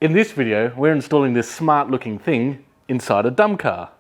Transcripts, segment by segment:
In this video, we're installing this smart looking thing inside a dumb car.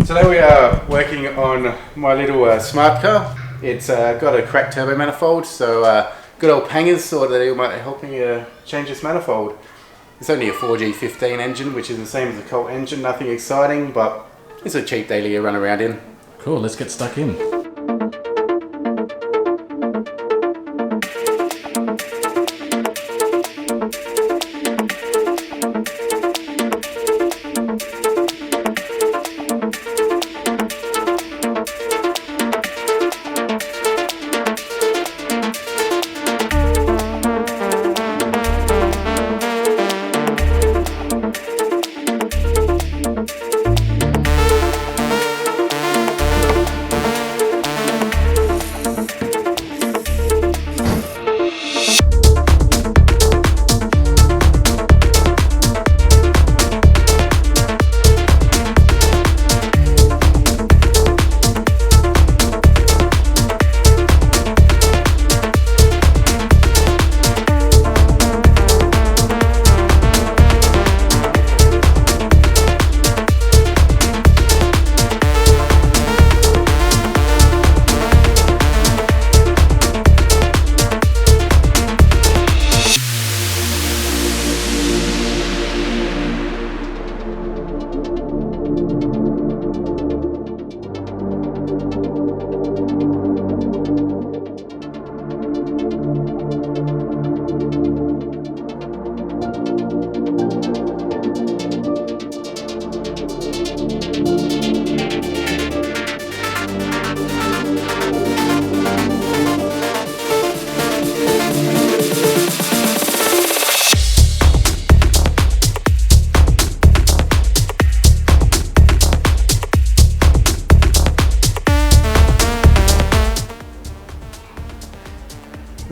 Today we are working on my little smart car. It's got a cracked turbo manifold, so good old Pangers thought that he might help me change this manifold. It's only a 4G15 engine, which is the same as the Colt engine, nothing exciting, but it's a cheap daily to run around in. Cool, let's get stuck in.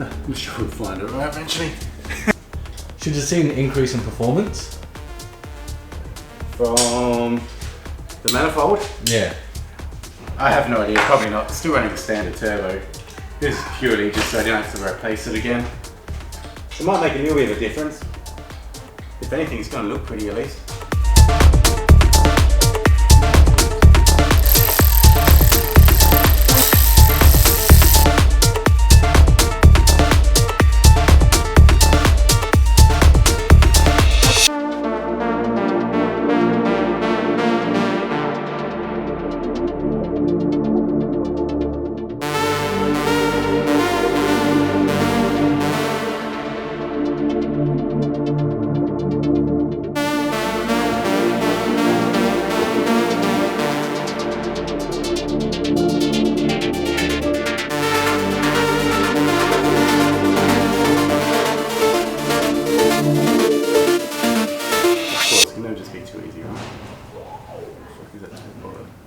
I'm sure we'll find it right eventually. Should you see an increase in performance? From the manifold? Yeah. I have no idea, probably not. Still running the standard turbo. This is purely just so I don't have to replace it again. It might make a little bit of a difference. If anything, it's going to look pretty at least.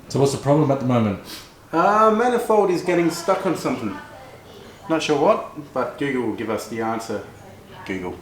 So what's the problem at the moment? Manifold is getting stuck on something. Not sure what, but Google will give us the answer. Google.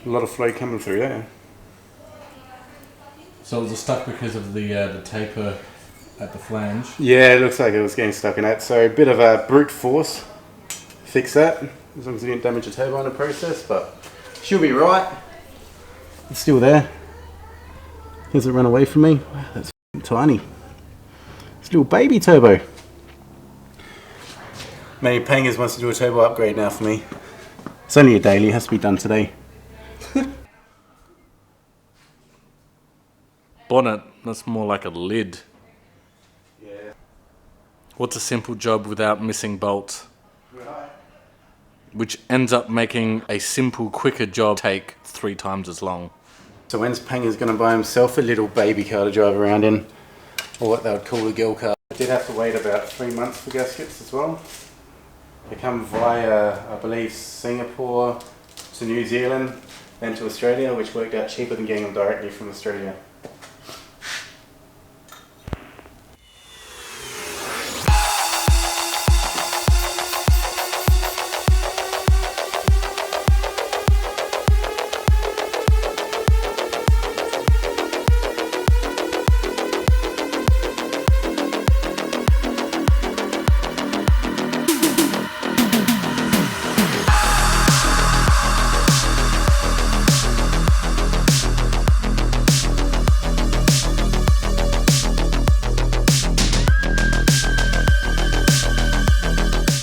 A lot of flow coming through there. So was it stuck because of the taper at the flange? Yeah, it looks like it was getting stuck in that. So a bit of a brute force. Fix that, as long as it didn't damage the turbo in the process, but she'll be right. It's still there. Has it run away from me? Wow, that's tiny. It's a little baby turbo. Maybe Pangers wants to do a turbo upgrade now for me. It's only a daily, it has to be done today. Bonnet, that's more like a lid. Yeah. What's a simple job without missing bolts? which ends up making a simple, quicker job take 3 times as long. So when's Panga's going to buy himself a little baby car to drive around in, or what they would call a girl car? I did have to wait about 3 months for gaskets as well. They come via, I believe, Singapore to New Zealand, then to Australia, which worked out cheaper than getting them directly from Australia.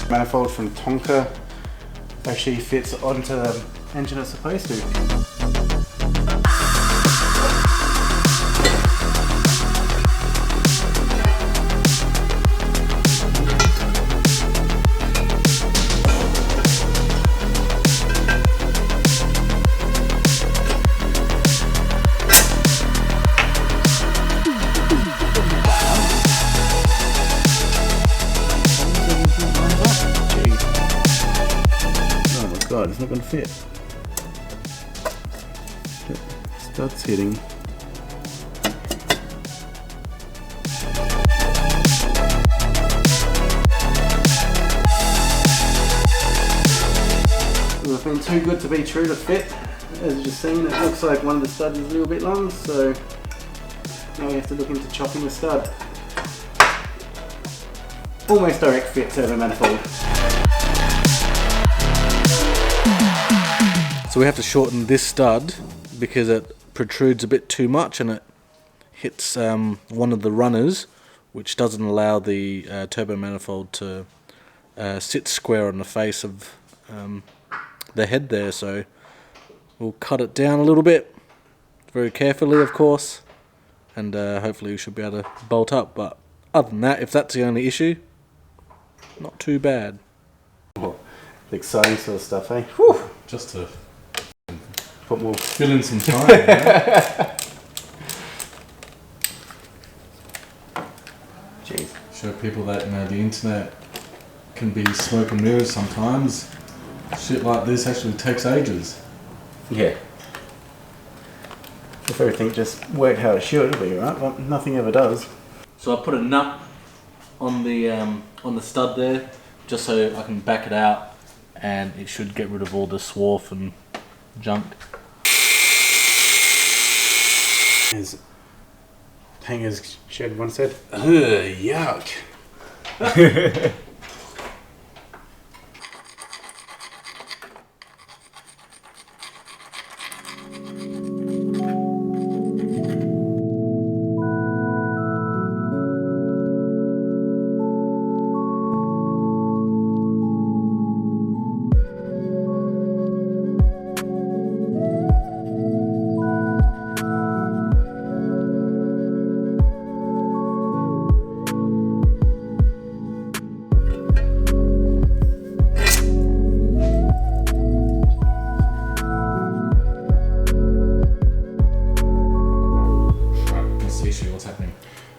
Manifold from Tonka actually fits onto the engine it's supposed to. God, it's not going to fit. Studs hitting. Well, it's been too good to be true to fit. As you've seen, it looks like one of the studs is a little bit long, so now we have to look into chopping the stud. Almost direct fit turbo manifold. So we have to shorten this stud because it protrudes a bit too much and it hits one of the runners, which doesn't allow the turbo manifold to sit square on the face of the head there. So we'll cut it down a little bit, very carefully of course, and hopefully we should be able to bolt up. But other than that, if that's the only issue, not too bad. Oh, the exciting sort of stuff, eh? Whew. Just to put more. Fill in some time. Yeah? Jeez. Show people that the internet can be smoke and mirrors sometimes. Shit like this actually takes ages. Yeah. If everything just worked how it should, it'll be right, but nothing ever does. So I put a nut on the stud there, just so I can back it out, and it should get rid of all the swarf and junk. As Panga's shed once said, yuck.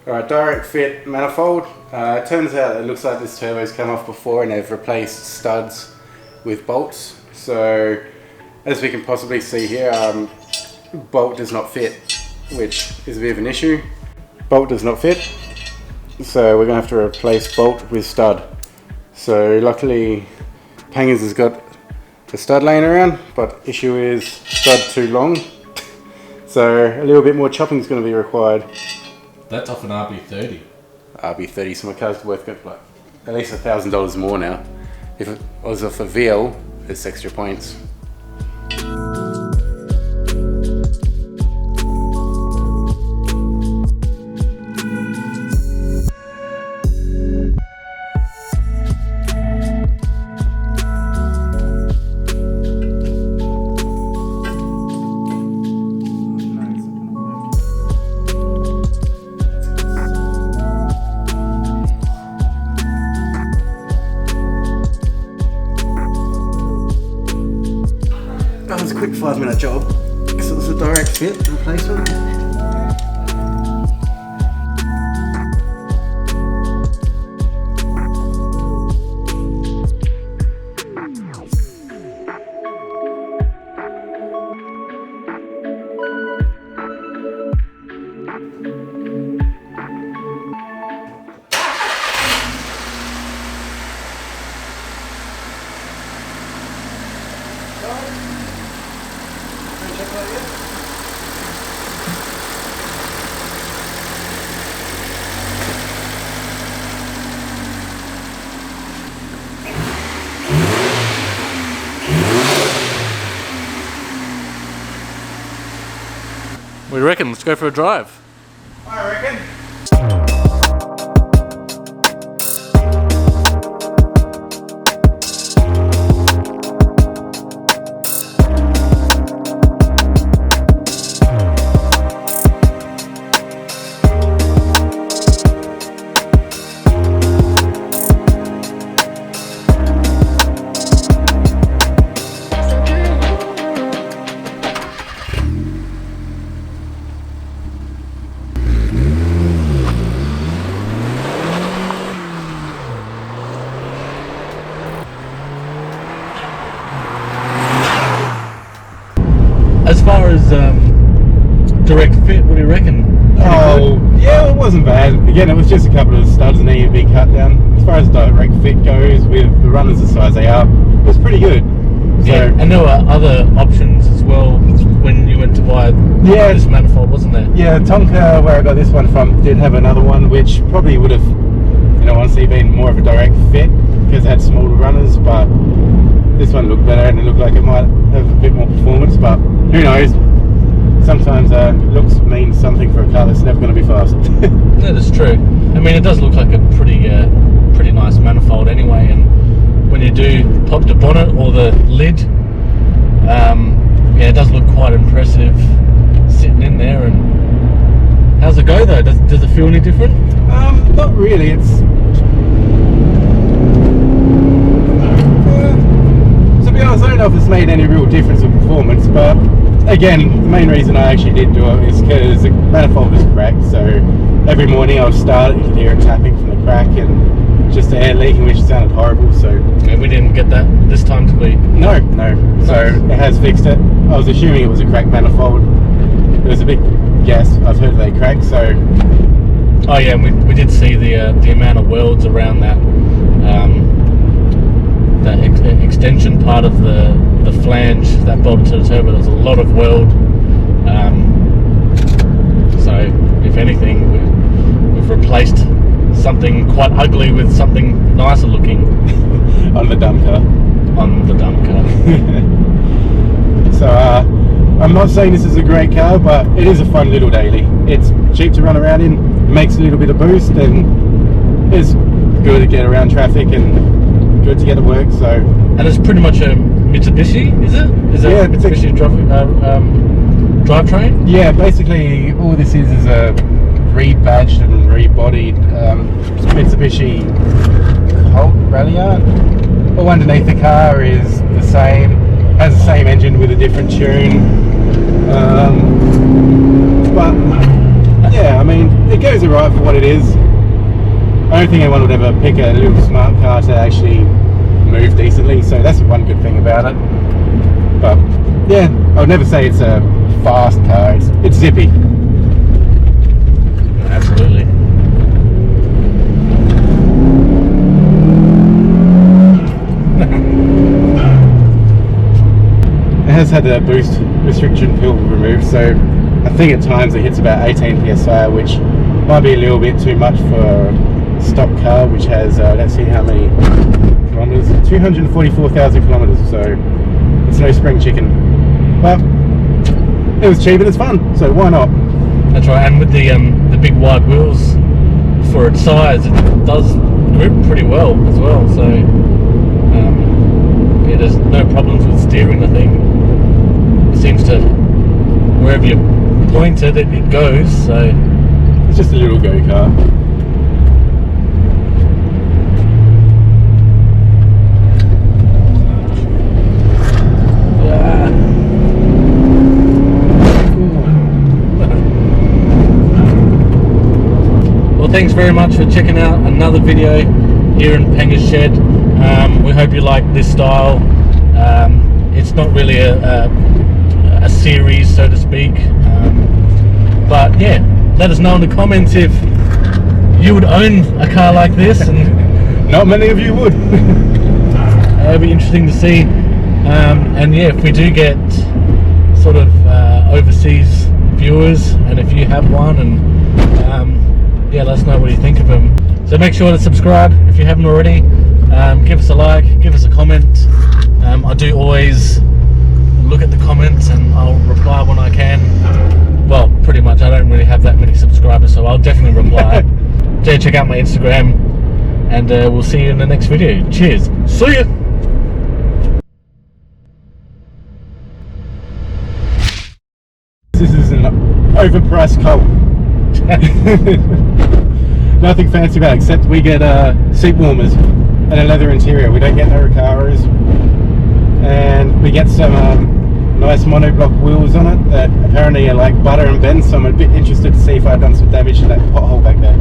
Alright, direct fit manifold. It turns out it looks like this turbo's come off before and they've replaced studs with bolts. So, as we can possibly see here, bolt does not fit, which is a bit of an issue. Bolt does not fit, so we're going to have to replace bolt with stud. So luckily Panga's has got the stud laying around, but issue is stud too long. So a little bit more chopping is going to be required. That's off an RB30. RB30, so my car's worth like at least $1,000 more now. If it was off a VL, it's extra points. a quick 5-minute job because it was a direct fit replacement. What do you reckon? Let's go for a drive. I reckon. As far as direct fit, what do you reckon? Oh, yeah, it wasn't bad. Again, it was just a couple of studs and a big cut down. As far as direct fit goes, with the runners the size they are, it was pretty good. So, Yeah, and there were other options as well when you went to buy this manifold, wasn't there? yeah, Tonka, where I got this one from, did have another one which probably would have, honestly been more of a direct fit because it had smaller runners, but this one looked better and it looked like it might have a bit more performance, but who knows? Sometimes looks means something for a car that's never going to be fast. That is true. I mean, it does look like a pretty nice manifold anyway, and when you do pop the bonnet or the lid, yeah, it does look quite impressive sitting in there. And how's it go though? Does it feel any different? Not really. It's to be honest, I don't know if it's made any real difference in performance, but again, the main reason I actually did do it is because the manifold is cracked, so every morning I would start it, you could hear it tapping from the crack and just the air leaking, which sounded horrible. So And we didn't get that this time, did we? no. So it has fixed it. I was assuming it was a cracked manifold. It was a big guess. I've heard they cracked, so Oh yeah, and we did see the amount of welds around that extension part of the flange that bolted to the turbo. There was a lot of weld. So if anything, we've replaced something quite ugly with something nicer looking on the dump car. on the dump car. So I'm not saying this is a great car, but it is a fun little daily. It's cheap to run around in, makes a little bit of boost, and it's good to get around traffic and good to get to work. So, And it's pretty much a Mitsubishi, is it? Is it Yeah, a Mitsubishi drivetrain? yeah, basically all this is a rebadged and rebodied Mitsibishi Colt rally art. All underneath the car is the same, has the same engine with a different tune. But yeah, I mean, it goes alright for what it is. I don't think anyone would ever pick a little smart car to actually move decently, so that's one good thing about it. But yeah, I would never say it's a fast car. It's zippy. Absolutely. It has had the boost restriction pill removed, so I think at times it hits about 18 psi, which might be a little bit too much for a stock car, which has let's see how many kilometers, 244,000 kilometers. So it's no spring chicken, but it was cheap and it's fun, so why not? That's right, and with the big wide wheels for its size, it does grip pretty well as well. So yeah, there's no problems with steering the thing. It seems to, wherever you point it, it goes. So It's just a little go-kart. yeah. thanks very much for checking out another video here in Panga's Shed. We hope you like this style. It's not really a series, so to speak, but yeah, let us know in the comments if you would own a car like this, and not many of you would. it'll be interesting to see. And yeah, if we do get sort of overseas viewers, and if you have one, and yeah, let us know what you think of them. So make sure to subscribe if you haven't already. Give us a like, give us a comment. I do always look at the comments and I'll reply when I can. Well, pretty much. I don't really have that many subscribers, so I'll definitely reply. So check out my Instagram, and we'll see you in the next video. Cheers. See ya. This is an overpriced Colt. Nothing fancy about it, except we get seat warmers and a leather interior. We don't get no recaros, and we get some nice monoblock wheels on it that apparently are like butter and bend, so I'm a bit interested to see if I've done some damage to that pothole back there.